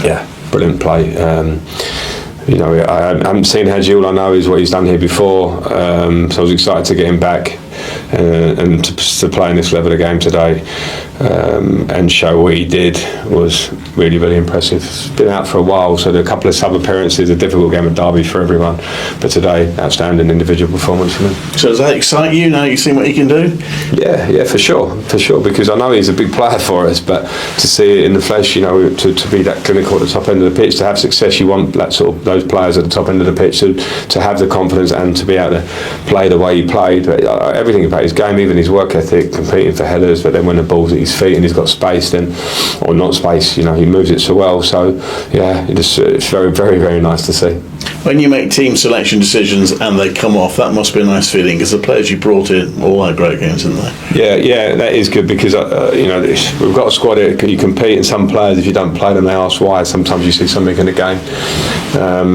Yeah, brilliant play. I haven't seen Haji. All I know is what he's done here before. So I was excited to get him back and to play in this level of game today and show what he did was really, really impressive. He's been out for a while, so there are a couple of sub appearances, a difficult game of derby for everyone. But today, outstanding individual performance from him. So does that excite you now you've seen what he can do? Yeah, for sure. Because I know he's a big player for us, but to see it in the flesh, to be that clinical at the top end of the pitch, to have success, you want that sort of those players at the top end of the pitch to have the confidence and to be able to play the way he played. But everything about his game, even his work ethic, competing for headers, but then when the ball's at his feet and he's got space, or not space, he moves it so well. So yeah, it's very, very, very nice to see. When you make team selection decisions and they come off, that must be a nice feeling because the players you brought in all had great games, didn't they? Yeah, that is good because we've got a squad here. You compete, and some players, if you don't play them, they ask why. Sometimes you see something in the game.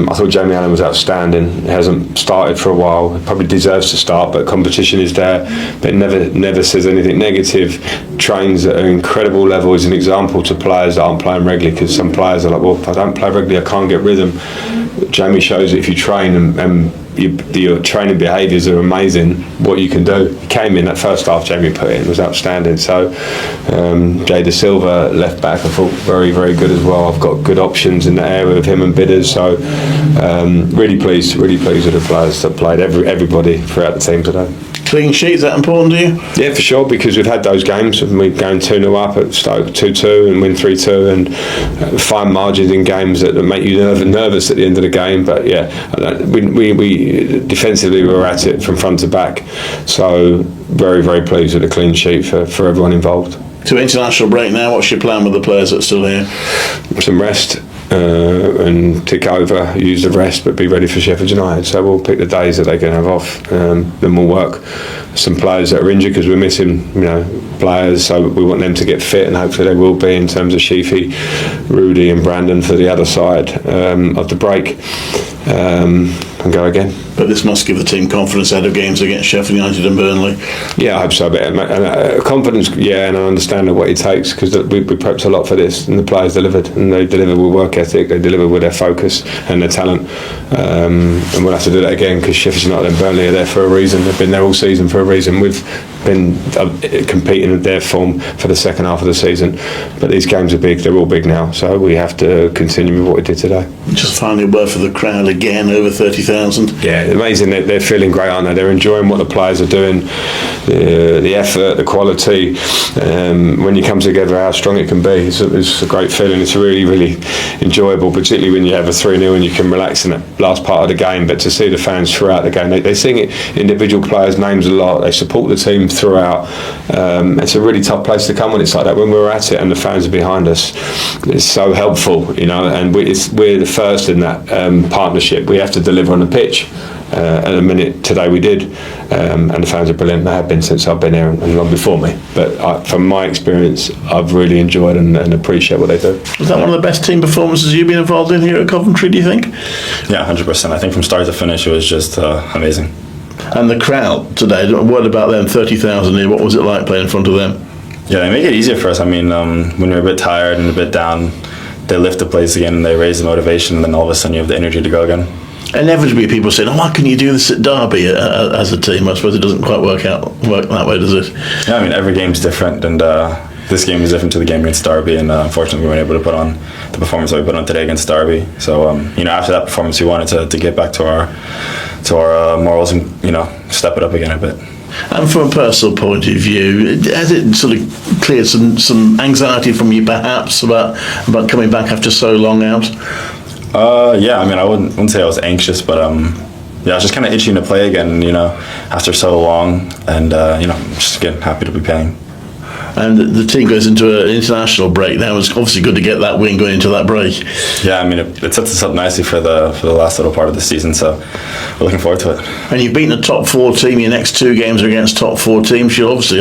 I thought Jamie Allen was outstanding. He hasn't started for a while. He probably deserves to start, but competition is there. But never says anything negative. Trains at an incredible level. Is an example to players that aren't playing regularly, because some players are like, well, if I don't play regularly, I can't get rhythm. Jamie shows that if you train and your training behaviours are amazing, what you can do. He came in that first half, Jamie put in, was outstanding. So Jay Da Silva, left back, I thought very, very good as well. I've got good options in that area with him and Bidders. So really pleased with the players that played, everybody throughout the team today. Clean sheet, is that important to you? Yeah, for sure, because we've had those games when we're going 2-0 up at Stoke, 2-2 and win 3-2, and fine margins in games that make you nervous at the end of the game. But yeah, we defensively were at it from front to back. So very, very pleased with the clean sheet for everyone involved. To international break now, what's your plan with the players that are still here? Some rest. And tick over, use the rest, but be ready for Sheffield United. So we'll pick the days that they can have off. Then we'll work some players that are injured because we're missing, players. So we want them to get fit, and hopefully they will be in terms of Sheafy, Rudy, and Brandon for the other side of the break. And go again. But this must give the team confidence ahead of games against Sheffield United and Burnley. Yeah, I hope so. But confidence, yeah, and I understand what it takes because we prepped a lot for this, and the players delivered, and they delivered with work ethic, they delivered with their focus and their talent. And we'll have to do that again because Sheffield United and Burnley are there for a reason. They've been there all season for a reason. We've been competing in their form for the second half of the season. But these games are big, they're all big now, so we have to continue with what we did today. Just finally a word for the crowd again, over 30,000. Yeah, amazing. They're feeling great, aren't they? They're enjoying what the players are doing, the effort, the quality. When you come together, how strong it can be. It's a great feeling. It's really, really enjoyable, particularly when you have a 3-0 and you can relax in that last part of the game. But to see the fans throughout the game, they sing individual players' names a lot. They support the team throughout. It's a really tough place to come when it's like that. When we're at it and the fans are behind us, it's so helpful, and we're the first in that partnership. We have to deliver on the pitch. At the minute today we did, and the fans are brilliant. They have been since I've been here and long before me. But from my experience, I've really enjoyed and appreciate what they do. Was that one of the best team performances you've been involved in here at Coventry, do you think? Yeah, 100%. I think from start to finish it was just amazing. And the crowd today, a word about them, 30,000 here, what was it like playing in front of them? Yeah, they make it easier for us. I mean, when we're a bit tired and a bit down, they lift the place again and they raise the motivation, and then all of a sudden you have the energy to go again. Inevitably people say, why can you do this at Derby as a team? I suppose it doesn't quite work that way, does it? Yeah, I mean, every game's different, and this game is different to the game against Derby, and unfortunately we weren't able to put on the performance that we put on today against Derby. So after that performance we wanted to get back to our morals and step it up again a bit. And from a personal point of view, has it sort of cleared some anxiety from you perhaps about coming back after so long out? Yeah, I mean, I wouldn't say I was anxious, but I was just kind of itching to play again, after so long, and just again happy to be playing. And the team goes into an international break now. It's obviously good to get that win going into that break. Yeah, I mean, it sets us up nicely for the last little part of the season, so we're looking forward to it. And you've beaten a top 4 team. Your next 2 games are against top 4 teams. You'll obviously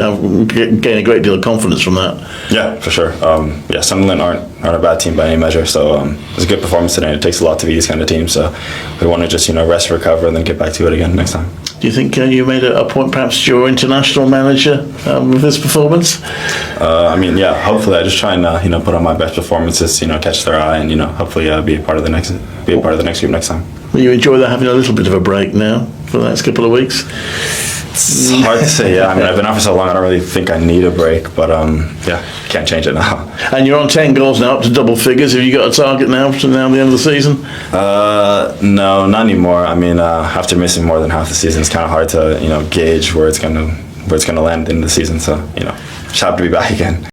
gain a great deal of confidence from that. Yeah, for sure. Sunderland aren't a bad team by any measure, so it was a good performance today. It takes a lot to be these kind of teams, so we want to just rest, recover, and then get back to it again next time. Do you think you made a point perhaps to your international manager with this performance? I mean, yeah. Hopefully, I just try and put on my best performances. Catch their eye, and hopefully be a part of the next group next time. Will you enjoy that, having a little bit of a break now for the next couple of weeks? It's hard to say. Yeah, I mean, I've been out for so long. I don't really think I need a break, but yeah, can't change it now. And you're on 10 goals now, up to double figures. Have you got a target now to the end of the season? No, not anymore. I mean, after missing more than half the season, it's kind of hard to gauge where it's gonna land in the season. So just happy to be back again.